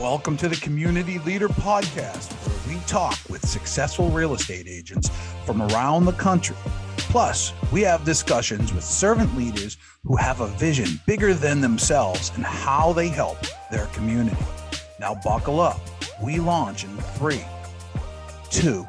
Welcome to the Community Leader Podcast, where we talk with successful real estate agents from around the country. Plus, we have discussions with servant leaders who have a vision bigger than themselves and how they help their community. Now buckle up. We launch in 3, 2,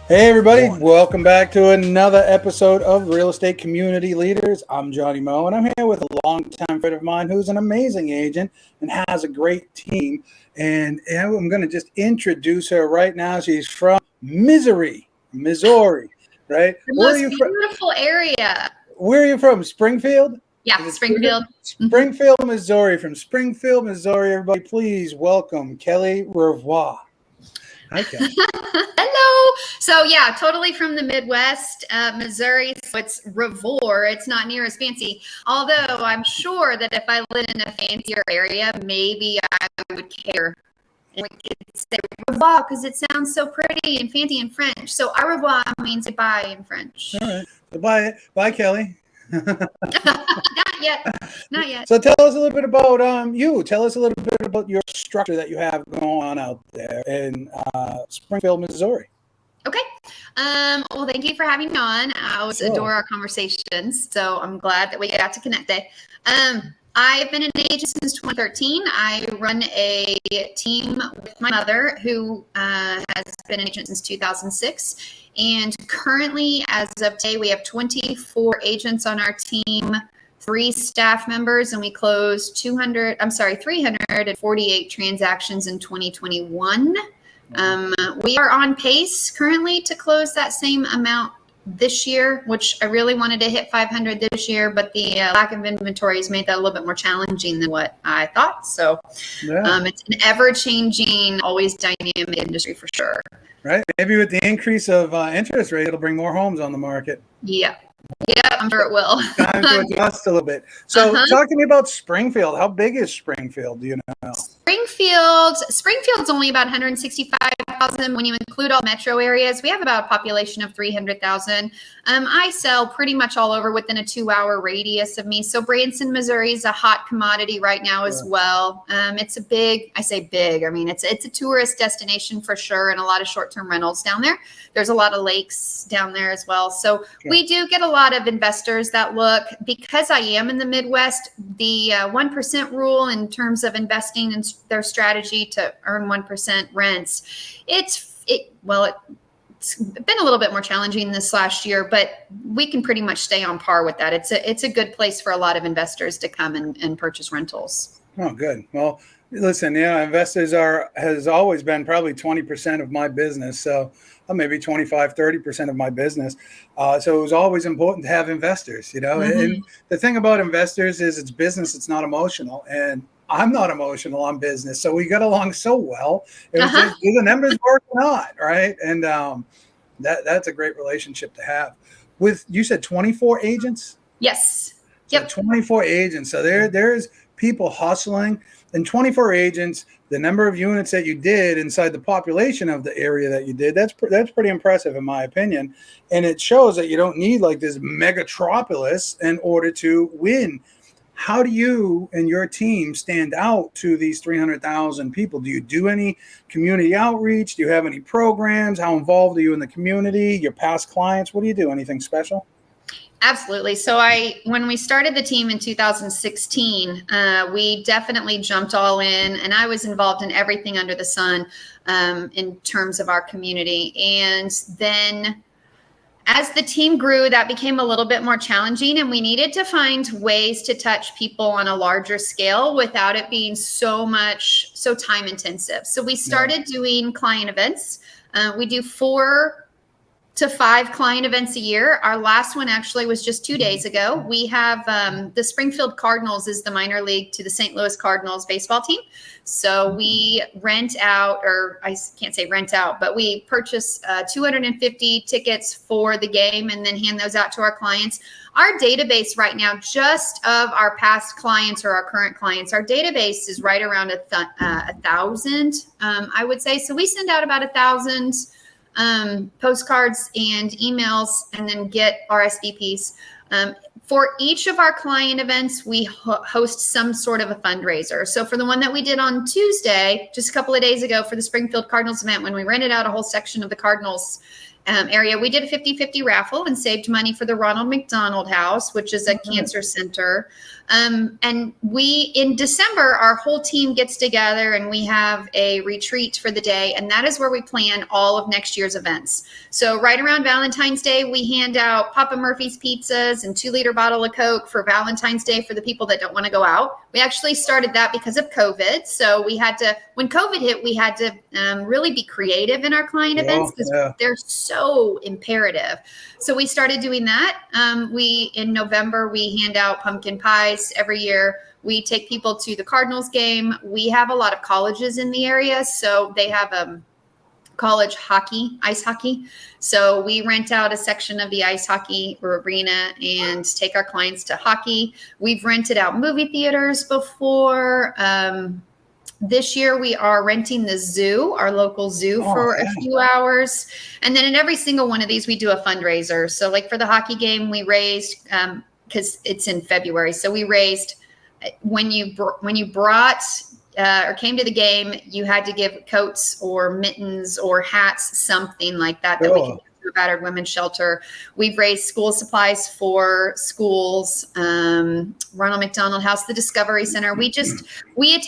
Hey everybody, 1. Welcome back to another episode of Real Estate Community Leaders. I'm Johnny Moe, and I'm here with a longtime friend of mine who's an amazing agent and has a great team. And I'm going to just introduce her right now. She's from Missouri, right? The most beautiful area. Where are you from? Springfield? Yeah, Springfield. Springfield, Missouri. From Springfield, Missouri, everybody, please welcome Kellie Revoir. Hi, Kellie. Hello. So yeah, totally from the Midwest, Missouri. So it's Revoir. It's not near as fancy. Although I'm sure that if I lived in a fancier area, maybe I would care. And we could say revoir because it sounds so pretty and fancy in French. So au revoir means goodbye in French. All right. Bye, Kellie. Not yet. So tell us a little bit about you. Tell us a little bit about your structure that you have going on out there in Springfield, Missouri. Okay. Well, thank you for having me on. I always adore our conversations, so I'm glad that we got to connect today. I've been an agent since 2013. I run a team with my mother, who has been an agent since 2006. And currently, as of today, we have 24 agents on our team, 3 staff members, and we closed 348 transactions in 2021. We are on pace currently to close that same amount this year, which I really wanted to hit 500 this year, but the lack of inventory has made that a little bit more challenging than what I thought. So it's an ever-changing, always dynamic industry for sure. Right. Maybe with the increase of interest rate, it'll bring more homes on the market. Yeah, I'm sure it will. Time to adjust a little bit. So talk to me about Springfield. How big is Springfield? Do you know? Springfield's only about 165,000. When you include all metro areas, we have about a population of 300,000. I sell pretty much all over within a 2-hour radius of me. So Branson, Missouri is a hot commodity right now as well. It's a big, I say big, I mean, it's a tourist destination for sure, and a lot of short-term rentals down there. There's a lot of lakes down there as well. So we do get a lot of investors that look, because I am in the Midwest, the 1% rule in terms of investing in their strategy to earn 1% rents. It's been a little bit more challenging this last year, but we can pretty much stay on par with that. It's a good place for a lot of investors to come and purchase rentals. Oh, good. Well, listen, investors has always been probably 20% of my business. So maybe 25, 30% of my business. So it was always important to have investors, and the thing about investors is it's business. It's not emotional. And I'm not emotional on business. So we got along so well. It was just, do the numbers work or not, right? And that's a great relationship to have. With, you said 24 agents? Yes. So 24 agents. So there's people hustling. And 24 agents, the number of units that you did inside the population of the area that you did, that's pretty impressive in my opinion. And it shows that you don't need like this megatropolis in order to win. How do you and your team stand out to these 300,000 people? Do you do any community outreach? Do you have any programs? How involved are you in the community? Your past clients? What do you do? Anything special? Absolutely. So when we started the team in 2016, we definitely jumped all in, and I was involved in everything under the sun in terms of our community. And then as the team grew, that became a little bit more challenging, and we needed to find ways to touch people on a larger scale without it being so time intensive. So we started doing client events. We do 4 to 5 client events a year. Our last one actually was just 2 days ago. We have the Springfield Cardinals is the minor league to the St. Louis Cardinals baseball team. So we rent out, or I can't say rent out, but we purchase 250 tickets for the game and then hand those out to our clients. Our database right now, just of our past clients or our current clients, our database is right around 1,000, I would say. So we send out about 1,000 postcards and emails and then get RSVPs. For each of our client events, we host some sort of a fundraiser. So for the one that we did on Tuesday, just a couple of days ago for the Springfield Cardinals event, when we rented out a whole section of the Cardinals area, we did a 50-50 raffle and saved money for the Ronald McDonald House, which is a cancer center. And we, in December, our whole team gets together and we have a retreat for the day. And that is where we plan all of next year's events. So right around Valentine's Day, we hand out Papa Murphy's pizzas and 2-liter bottle of Coke for Valentine's Day for the people that don't want to go out. We actually started that because of COVID. So we had to, when COVID hit, we had to really be creative in our client events because they're so imperative. So we started doing that. In November, we hand out pumpkin pies every year. We take people to the Cardinals game. We have a lot of colleges in the area, so they have college hockey, ice hockey. So we rent out a section of the ice hockey arena and take our clients to hockey. We've rented out movie theaters before. This year we are renting the zoo, our local zoo, for a few hours. And then in every single one of these, we do a fundraiser. So like for the hockey game, we raised, because it's in February. So we raised, when you brought or came to the game, you had to give coats or mittens or hats, something like that, that we can give to a battered women's shelter. We've raised school supplies for schools, Ronald McDonald House, the Discovery Center.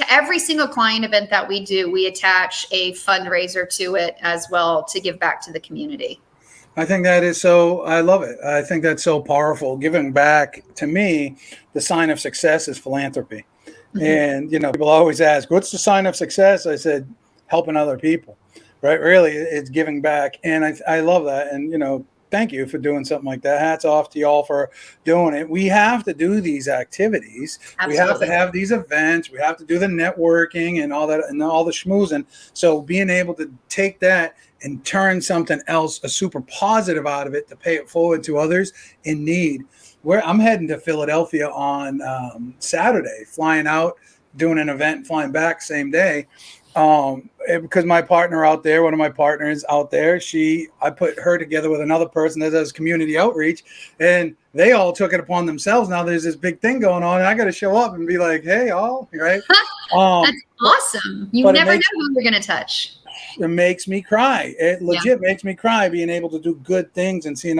Every single client event that we do, we attach a fundraiser to it as well to give back to the community. I think that is so, I love it. I think that's so powerful. Giving back, to me, the sign of success is philanthropy. Mm-hmm. And, people always ask, what's the sign of success? I said, helping other people, right? Really, it's giving back. And I love that. And, thank you for doing something like that. Hats off to y'all for doing it. We have to do these activities. Absolutely. We have to have these events. We have to do the networking and all that and all the schmoozing. So being able to take that and turn something else, a super positive out of it, to pay it forward to others in need. I'm heading to Philadelphia on Saturday, flying out, doing an event, flying back same day. Because my partner out there, one of my partners out there, I put her together with another person that does community outreach, and they all took it upon themselves. Now there's this big thing going on, and I got to show up and be like, hey, all right. That's awesome. You never know who you're going to touch. It makes me cry. It legit makes me cry, being able to do good things and seeing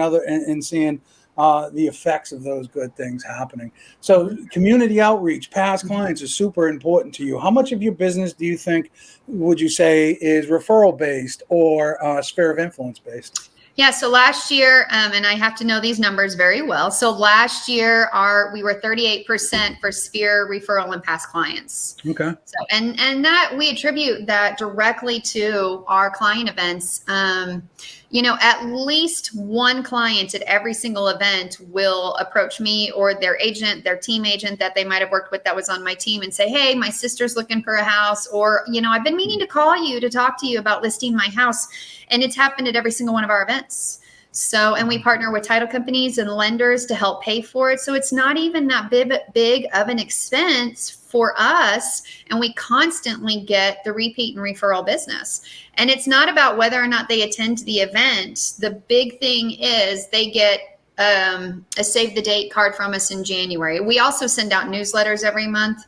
seeing the effects of those good things happening. So community outreach, past clients is super important to you. How much of your business do you think, would you say, is referral based or sphere of influence based? Yeah. So last year, and I have to know these numbers very well. So last year, we were 38% for sphere, referral, and past clients. Okay. So and that we attribute that directly to our client events. At least one client at every single event will approach me or their agent, their team agent that they might have worked with that was on my team, and say, hey, my sister's looking for a house, or, I've been meaning to call you to talk to you about listing my house. And it's happened at every single one of our events. So, and we partner with title companies and lenders to help pay for it. So it's not even that big of an expense for us. And we constantly get the repeat and referral business. And it's not about whether or not they attend the event. The big thing is they get a save the date card from us in January. We also send out newsletters every month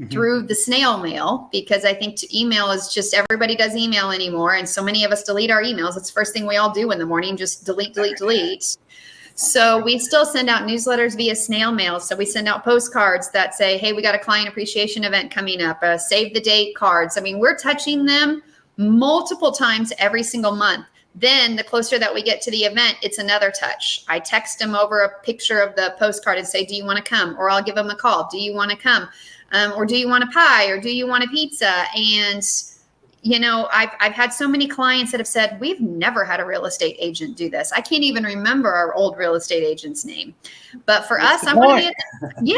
through the snail mail, because I think email is just, everybody does email anymore. And so many of us delete our emails. It's the first thing we all do in the morning, just delete. So we still send out newsletters via snail mail. So we send out postcards that say, hey, we got a client appreciation event coming up, save the date cards. I mean, we're touching them multiple times every single month. Then the closer that we get to the event, it's another touch. I text them over a picture of the postcard and say, do you want to come? Or I'll give them a call. Do you want to come? Or do you want a pie? Or do you want a pizza? And, I've had so many clients that have said, we've never had a real estate agent do this. I can't even remember our old real estate agent's name. But for us, I want to be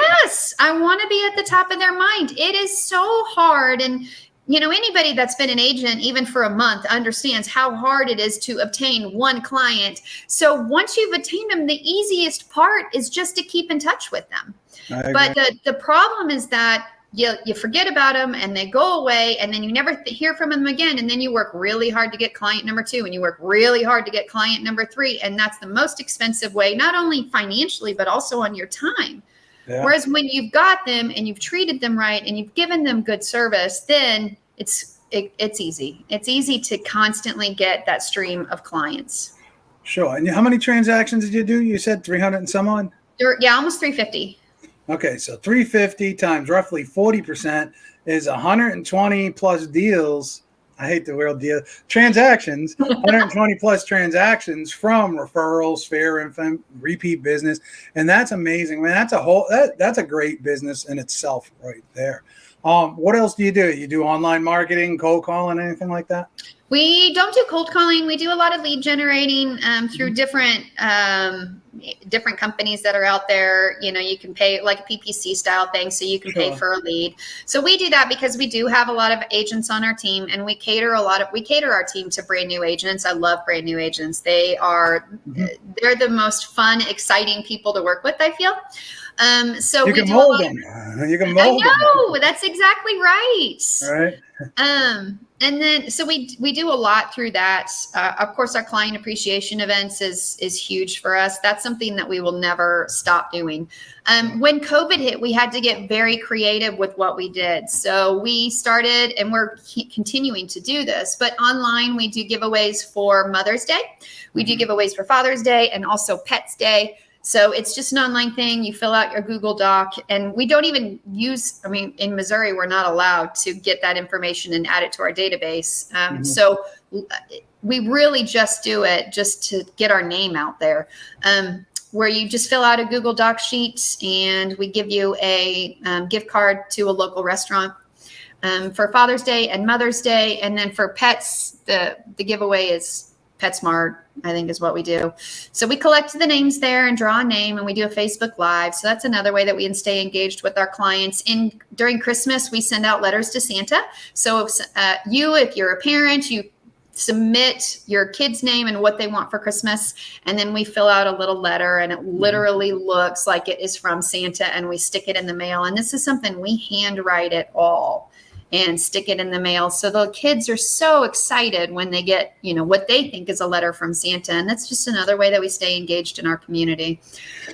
I want to be at the top of their mind. It is so hard. And, anybody that's been an agent, even for a month, understands how hard it is to obtain one client. So once you've attained them, the easiest part is just to keep in touch with them. But the problem is that you forget about them and they go away, and then you never hear from them again. And then you work really hard to get client number 2, and you work really hard to get client number 3. And that's the most expensive way, not only financially, but also on your time. Yeah. Whereas when you've got them and you've treated them right and you've given them good service, then it's easy. It's easy to constantly get that stream of clients. Sure. And how many transactions did you do? You said 300 and some odd? Yeah, almost 350. Okay, so 350 times roughly 40% is 120 plus deals. I hate the word deal. Transactions, 120 plus transactions from referrals, fair info, repeat business. And that's amazing. Man, that's a great business in itself right there. What else do? You do online marketing, cold calling, anything like that? We don't do cold calling. We do a lot of lead generating through different companies that are out there. You know, you can pay like a PPC style thing, so you can pay for a lead. So we do that because we do have a lot of agents on our team, and we cater our team to brand new agents. I love brand new agents. They're the most fun, exciting people to work with, I feel. So you can mold them. You can mold them. I know, that's exactly right. All right. And then, so we do a lot through that. Of course, our client appreciation events is huge for us. That's something that we will never stop doing. When COVID hit, we had to get very creative with what we did. So we started, and we're continuing to do this, but online we do giveaways for Mother's Day. We do giveaways for Father's Day and also Pets Day. So it's just an online thing. You fill out your Google Doc, and we don't even in Missouri, we're not allowed to get that information and add it to our database. So we really just do it just to get our name out there, where you just fill out a Google Doc sheet, and we give you a gift card to a local restaurant for Father's Day and Mother's Day. And then for pets, the giveaway is PetSmart, I think is what we do. So we collect the names there and draw a name, and we do a Facebook Live. So that's another way that we can stay engaged with our clients. During Christmas, we send out letters to Santa. So if you're a parent, you submit your kid's name and what they want for Christmas, and then we fill out a little letter, and it literally looks like it is from Santa, and we stick it in the mail. And this is something we handwrite it all and stick it in the mail. So the kids are so excited when they get, what they think is a letter from Santa. And that's just another way that we stay engaged in our community.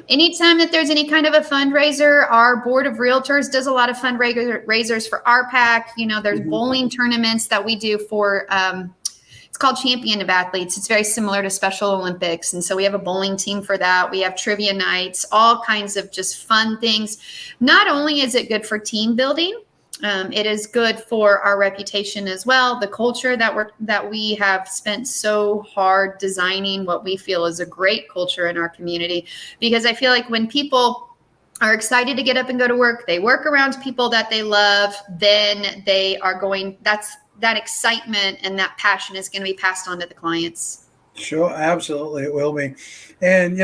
Anytime that there's any kind of a fundraiser, our board of realtors does a lot of fundraisers for RPAC. There's bowling tournaments that we do for, it's called Champion of Athletes. It's very similar to Special Olympics. And so we have a bowling team for that. We have trivia nights, all kinds of just fun things. Not only is it good for team building, it is good for our reputation as well. The culture that we have spent so hard designing what we feel is a great culture in our community, because I feel like when people are excited to get up and go to work, they work around people that they love, then that excitement and that passion is going to be passed on to the clients. Sure, absolutely, it will be. And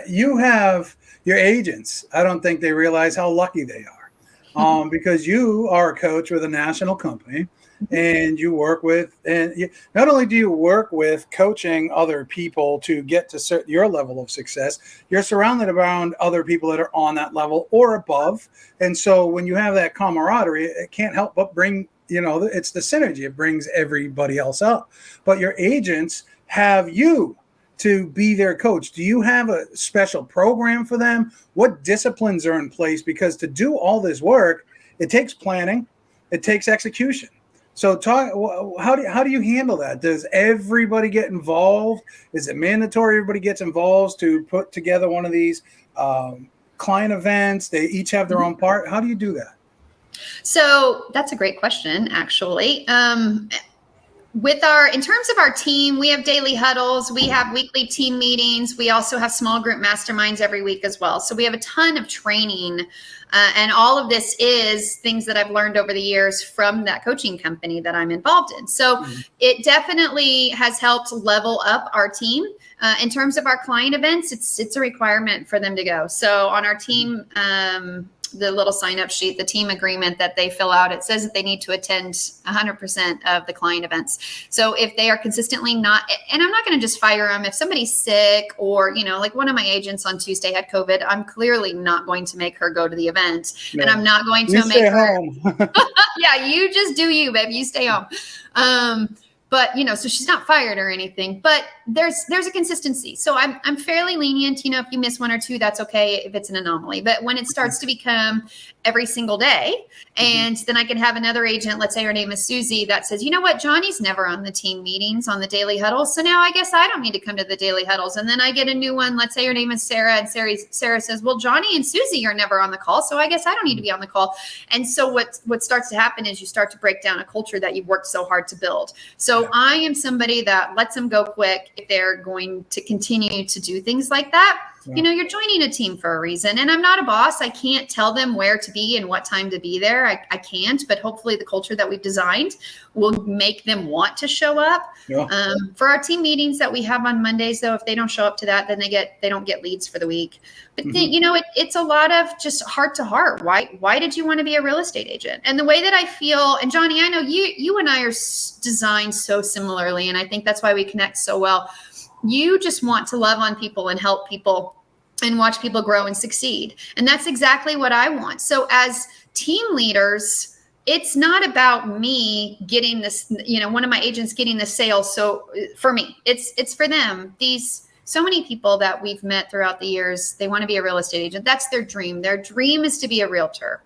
you have your agents. I don't think they realize how lucky they are. Because you are a coach with a national company, and you work with, not only do you work with coaching other people to get to your level of success, you're surrounded around other people that are on that level or above. And so when you have that camaraderie, it can't help but bring, it's the synergy. It brings everybody else up. But your agents have you to be their coach. Do you have a special program for them? What disciplines are in place? Because to do all this work, it takes planning, it takes execution. So how do you handle that? Does everybody get involved? Is it mandatory everybody gets involved to put together one of these client events? They each have their own part. How do you do that? So that's a great question, actually. In terms of our team, we have daily huddles, we have weekly team meetings. We also have small group masterminds every week as well. So we have a ton of training, and all of this is things that I've learned over the years from that coaching company that I'm involved in. So it definitely has helped level up our team. In terms of our client events, it's a requirement for them to go. So on our team, the little sign-up sheet, the team agreement that they fill out, it says that they need to attend 100% of the client events. So if they are consistently not, and I'm not going to just fire them. If somebody's sick or, like one of my agents on Tuesday had COVID, I'm clearly not going to make her go to the event. No. And I'm not going to make her. Home. Yeah, you just do you, babe. You stay home. But, so she's not fired or anything, but there's a consistency. So I'm fairly lenient. If you miss one or two, that's okay if it's an anomaly. But when it starts to become every single day, and then I can have another agent, let's say her name is Susie, that says, you know what, Johnny's never on the team meetings, on the daily huddles. So now I guess I don't need to come to the daily huddles. And then I get a new one. Let's say her name is Sarah, and Sarah says, well, Johnny and Susie are never on the call. So I guess I don't need to be on the call. And so what starts to happen is you start to break down a culture that you've worked so hard to build. So I am somebody that lets them go quick if they're going to continue to do things like that. Yeah. You're joining a team for a reason. And I'm not a boss. I can't tell them where to be and what time to be there. I can't, but hopefully the culture that we've designed will make them want to show up. Yeah. For our team meetings that we have on Mondays, though, if they don't show up to that, then they don't get leads for the week. But then, it's a lot of just heart to heart. Why did you want to be a real estate agent? And the way that I feel, and Johnny, I know you and I are designed so similarly, and I think that's why we connect so well. You just want to love on people and help people and watch people grow and succeed. And that's exactly what I want. So as team leaders, it's not about me getting this, one of my agents getting the sale. So for me, it's for them. So many people that we've met throughout the years, they want to be a real estate agent. That's their dream. Their dream is to be a realtor.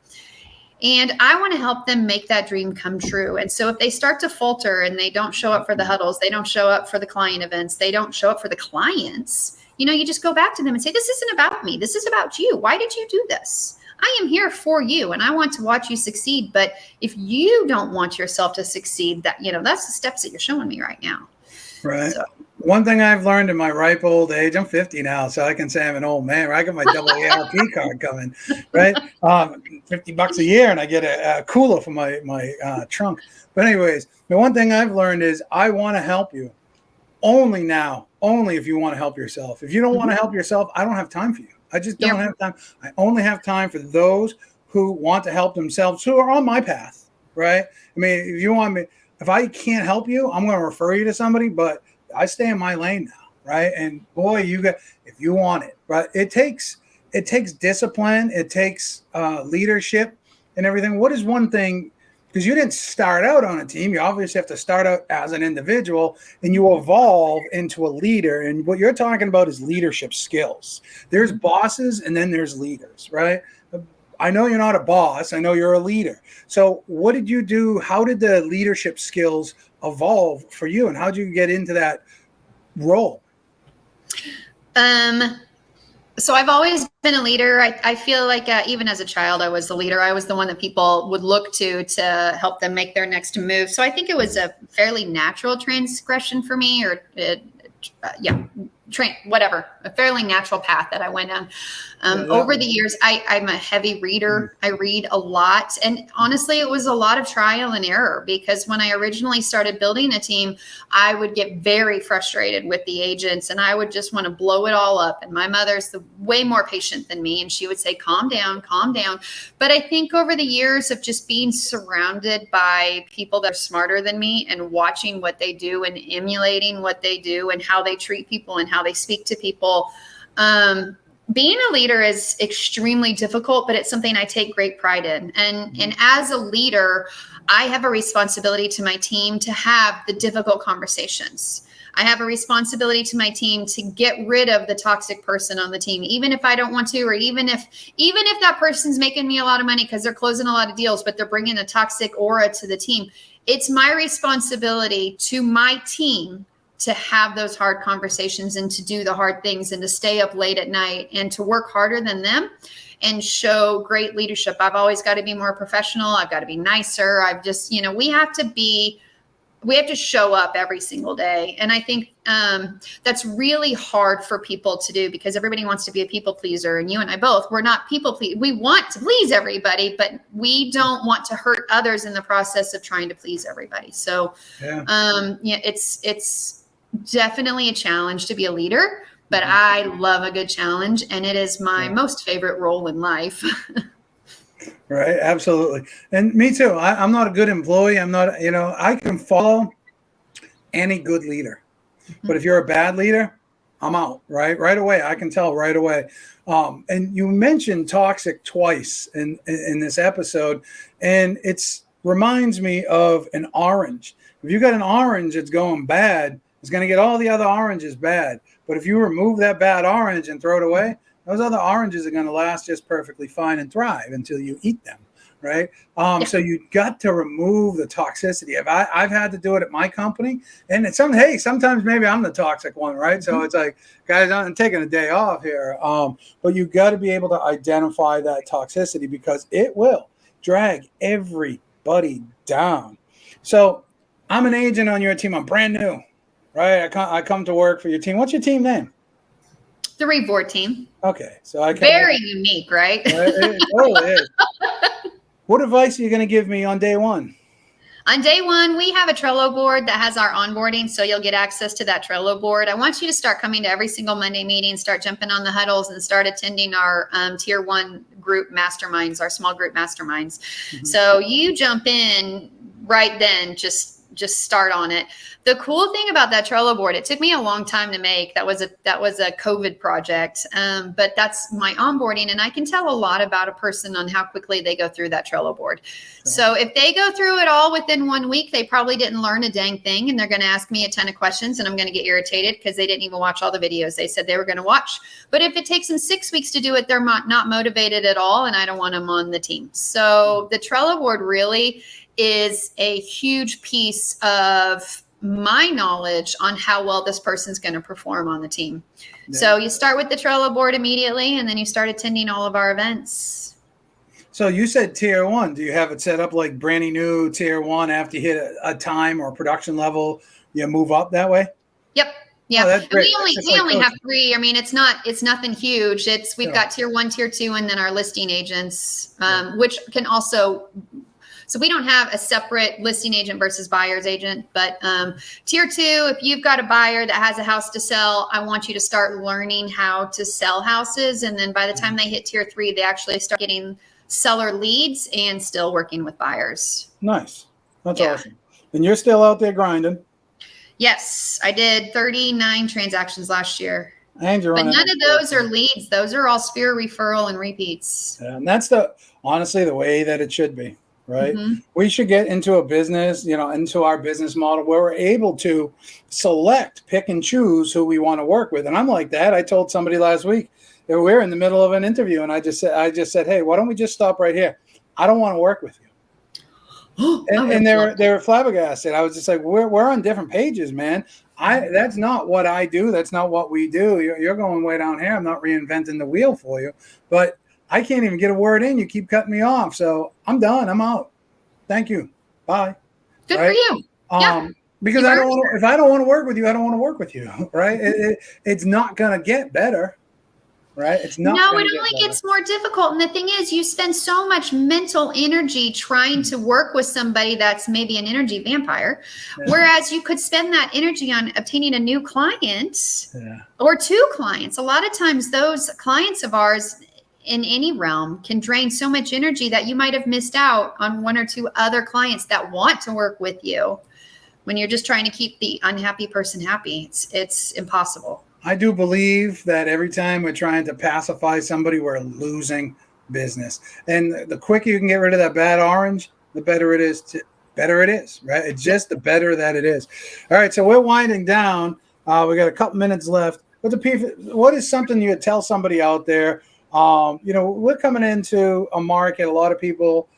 And I want to help them make that dream come true. And so if they start to falter and they don't show up for the huddles, they don't show up for the client events, they don't show up for the clients, you just go back to them and say, this isn't about me. This is about you. Why did you do this? I am here for you and I want to watch you succeed. But if you don't want yourself to succeed, that's the steps that you're showing me right now. Right. So. One thing I've learned in my ripe old age, I'm 50 now, so I can say I'm an old man. Right? I got my double ARP card coming, right? $50 a year, and I get a cooler for my trunk. But anyways, the one thing I've learned is I want to help you. Only if you want to help yourself. If you don't want to help yourself, I don't have time for you. I just don't have time. I only have time for those who want to help themselves, who are on my path, right? I mean, if I can't help you, I'm going to refer you to somebody, but I stay in my lane now, right? And boy, if you want it, right? It takes discipline, it takes leadership and everything. What is one thing? Because you didn't start out on a team, you obviously have to start out as an individual, and you evolve into a leader. And what you're talking about is leadership skills. There's bosses, and then there's leaders, right? I know you're not a boss. I know you're a leader. So what did you do? How did the leadership skills evolve for you, and how did you get into that role? So I've always been a leader. I feel like even as a child, I was the leader. I was the one that people would look to help them make their next move. So I think it was a fairly natural transgression for me, or a fairly natural path that I went on. Over the years, I'm a heavy reader. I read a lot. And honestly, it was a lot of trial and error, because when I originally started building a team, I would get very frustrated with the agents and I would just want to blow it all up. And my mother's way more patient than me. And she would say, calm down, calm down. But I think over the years of just being surrounded by people that are smarter than me and watching what they do and emulating what they do and how they treat people and how they speak to people, being a leader is extremely difficult, but it's something I take great pride in. And as a leader, I have a responsibility to my team to have the difficult conversations. I have a responsibility to my team to get rid of the toxic person on the team, even if I don't want to, or even if that person's making me a lot of money because they're closing a lot of deals, but they're bringing a toxic aura to the team. It's my responsibility to my team to have those hard conversations and to do the hard things and to stay up late at night and to work harder than them and show great leadership. I've always got to be more professional. I've got to be nicer. I've just, we have to show up every single day. And I think that's really hard for people to do, because everybody wants to be a people pleaser. And you and I both, we're not people please. We want to please everybody, but we don't want to hurt others in the process of trying to please everybody. So definitely a challenge to be a leader, but I love a good challenge, and it is my most favorite role in life. Right. Absolutely. And me too. I'm not a good employee. I'm not, I can follow any good leader, but if you're a bad leader, I'm out, right away. I can tell right away. And you mentioned toxic twice in this episode, and it's reminds me of an orange. If you got an orange that's going bad, it's going to get all the other oranges bad. But if you remove that bad orange and throw it away, those other oranges are going to last just perfectly fine and thrive until you eat them, right? So you got to remove the toxicity. I've had to do it at my company, and it's sometimes maybe I'm the toxic one, right? So it's like, guys, I'm taking a day off here. But you got to be able to identify that toxicity because it will drag everybody down. So I'm an agent on your team. I'm brand new, right? I come to work for your team. What's your team name? The Revoir team. Okay, so I very unique, right? It totally is. What advice are you going to give me on day one? On day one, we have a Trello board that has our onboarding, so you'll get access to that Trello board. I want you to start coming to every single Monday meeting, start jumping on the huddles, and start attending our tier 1 group masterminds, our small group masterminds. So you jump in right then, just start on it. The cool thing about that Trello board, it took me a long time to make. That was a COVID project, but that's my onboarding, and I can tell a lot about a person on how quickly they go through that Trello board. So if they go through it all within 1 week, they probably didn't learn a dang thing, and they're going to ask me a ton of questions, and I'm going to get irritated because they didn't even watch all the videos they said they were going to watch. But if it takes them 6 weeks to do it, they're not motivated at all, and I don't want them on the team. So the Trello board really is a huge piece of my knowledge on how well this person's going to perform on the team. Yeah. So you start with the Trello board immediately, and then you start attending all of our events. So you said tier 1. Do you have it set up like brand new tier 1 after you hit a time or production level, you move up that way? Yep. Yeah. Oh, that's great. We only have 3. I mean, it's nothing huge. We've got tier 1, tier 2, and then our listing agents, which can also. So we don't have a separate listing agent versus buyer's agent, but tier 2, if you've got a buyer that has a house to sell, I want you to start learning how to sell houses. And then by the time they hit tier 3, they actually start getting seller leads and still working with buyers. Nice. That's awesome. And you're still out there grinding. Yes, I did 39 transactions last year. And you're but none of those are leads. Those are all sphere referral and repeats. Yeah, and that's honestly the way that it should be. Right. We should get into a business, into our business model where we're able to pick and choose who we want to work with. And I'm like that. I told somebody last week that we're in the middle of an interview, and I just said, hey, why don't we just stop right here? I don't want to work with you. and they were flabbergasted. I was just like, we're on different pages, man. That's not what I do. That's not what we do. You're going way down here. I'm not reinventing the wheel for you, but I can't even get a word in. You keep cutting me off. So I'm done. I'm out. Thank you. Bye. Good for you. Because if I don't want to work with you, I don't want to work with you. Right. It's not going to get better. Right. It's not. No, it only gets more difficult. And the thing is, you spend so much mental energy trying to work with somebody that's maybe an energy vampire. Yeah. Whereas you could spend that energy on obtaining a new client or 2 clients. A lot of times those clients of ours in any realm can drain so much energy that you might have missed out on 1 or 2 other clients that want to work with you when you're just trying to keep the unhappy person happy. It's impossible. I do believe that every time we're trying to pacify somebody, we're losing business. And the quicker you can get rid of that bad orange, the better it is. Right? It's just the better that it is. All right. So we're winding down. We got a couple minutes left. What is something you would tell somebody out there? We're coming into a market. A lot of people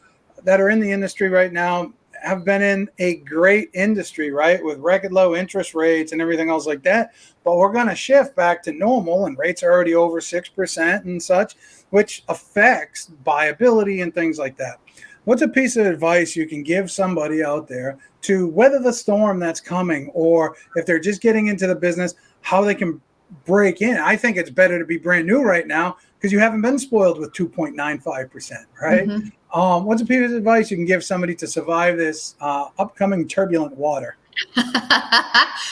that are in the industry right now have been in a great industry, right? With record low interest rates and everything else like that. But we're going to shift back to normal, and rates are already over 6% and such, which affects buyability and things like that. What's a piece of advice you can give somebody out there to weather the storm that's coming, or if they're just getting into the business, how they can break in? I think it's better to be brand new right now because you haven't been spoiled with 2.95%, right? What's a piece of advice you can give somebody to survive this upcoming turbulent water?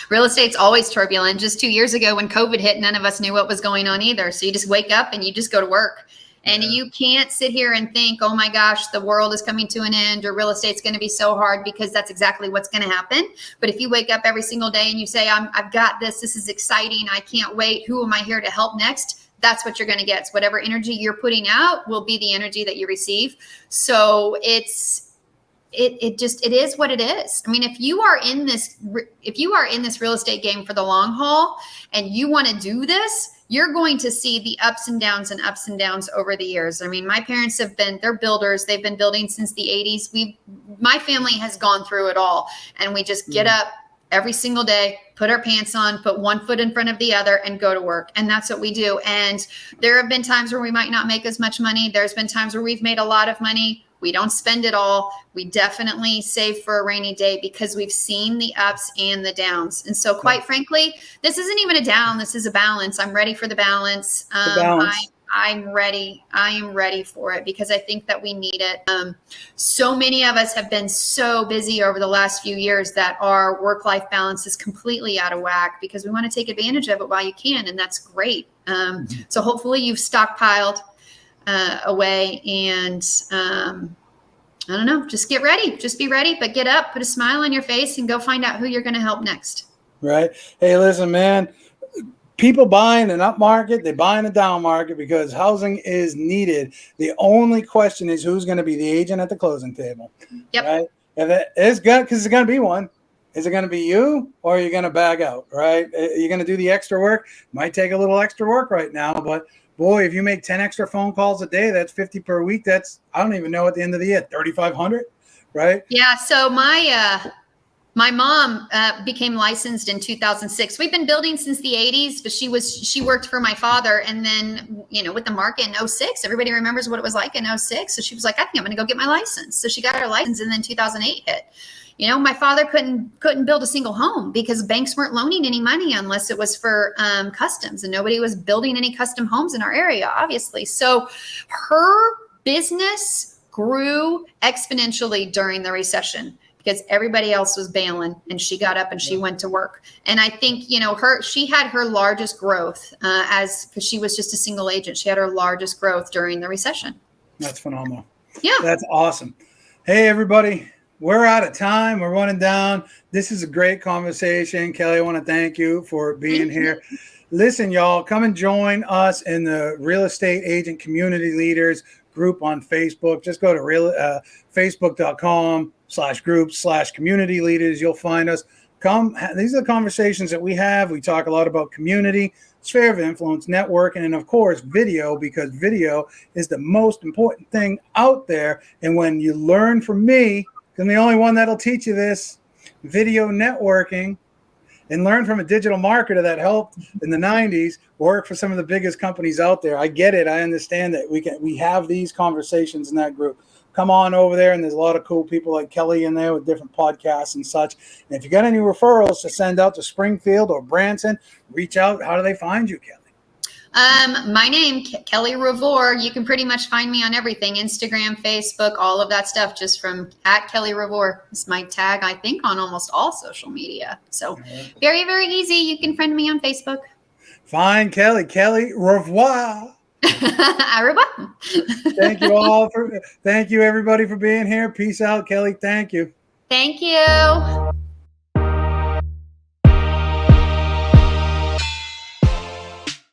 Real estate's always turbulent. Just 2 years ago when COVID hit, none of us knew what was going on either. So you just wake up and you just go to work. And you can't sit here and think, oh my gosh, the world is coming to an end or real estate's going to be so hard, because that's exactly what's going to happen. But if you wake up every single day and you say, I've got this, this is exciting, I can't wait, who am I here to help next? That's what you're going to get. So whatever energy you're putting out will be the energy that you receive. So it is what it is. I mean, if you are in this real estate game for the long haul and you want to do this, you're going to see the ups and downs over the years. I mean, my parents they're builders. They've been building since the 80s. My family has gone through it all, and we just get up every single day, put our pants on, put one foot in front of the other, and go to work. And that's what we do. And there have been times where we might not make as much money. There's been times where we've made a lot of money. We don't spend it all. We definitely save for a rainy day because we've seen the ups and the downs. And so quite frankly, this isn't even a down. This is a balance. I'm ready for the balance. I'm ready. I am ready for it because I think that we need it. So many of us have been so busy over the last few years that our work-life balance is completely out of whack because we want to take advantage of it while you can. And that's great. So hopefully you've stockpiled away and I don't know, just get ready, just be ready, but get up, put a smile on your face and go find out who you're going to help next. Right. Hey, listen, man, people buy in an up market, they buy in a down market because housing is needed. The only question is who's going to be the agent at the closing table. Yep. Right. And it's good because it's going to be one. Is it going to be you or are you going to bag out? Right. You're going to do the extra work. Might take a little extra work right now, but boy, if you make 10 extra phone calls a day, that's 50 per week. That's, I don't even know at the end of the year, 3,500, right? Yeah. So my mom became licensed in 2006. We've been building since the 80s, but she worked for my father. And then, with the market in 06, everybody remembers what it was like in 06. So she was like, I think I'm going to go get my license. So she got her license and then 2008 hit. My father couldn't build a single home because banks weren't loaning any money unless it was for customs, and nobody was building any custom homes in our area, obviously. So her business grew exponentially during the recession because everybody else was bailing, and she got up and she went to work. And I think, she had her largest growth because she was just a single agent. She had her largest growth during the recession. That's phenomenal. Yeah. That's awesome. Hey, everybody. We're out of time. We're running down. This is a great conversation. Kellie, I want to thank you for being here. Listen, y'all, come and join us in the Real Estate Agent Community Leaders group on Facebook. Just go to facebook.com/groups/community leaders. You'll find us. Come. These are the conversations that we have. We talk a lot about community, sphere of influence, networking, and of course, video, because video is the most important thing out there. And when you learn from me, I'm the only one that'll teach you this, video networking, and learn from a digital marketer that helped in the 90s work for some of the biggest companies out there. I get it. I understand that we have these conversations in that group. Come on over there, and there's a lot of cool people like Kellie in there with different podcasts and such. And if you got any referrals to send out to Springfield or Branson, reach out. How do they find you, Kellie? My name, Kellie Revoir. You can pretty much find me on everything, Instagram, Facebook, all of that stuff, just from @Kellie Revoir. It's my tag, I think, on almost all social media. So very, very easy. You can friend me on Facebook. Find Kellie Revoir. Au revoir. Thank you everybody for being here. Peace out, Kellie. Thank you. Thank you.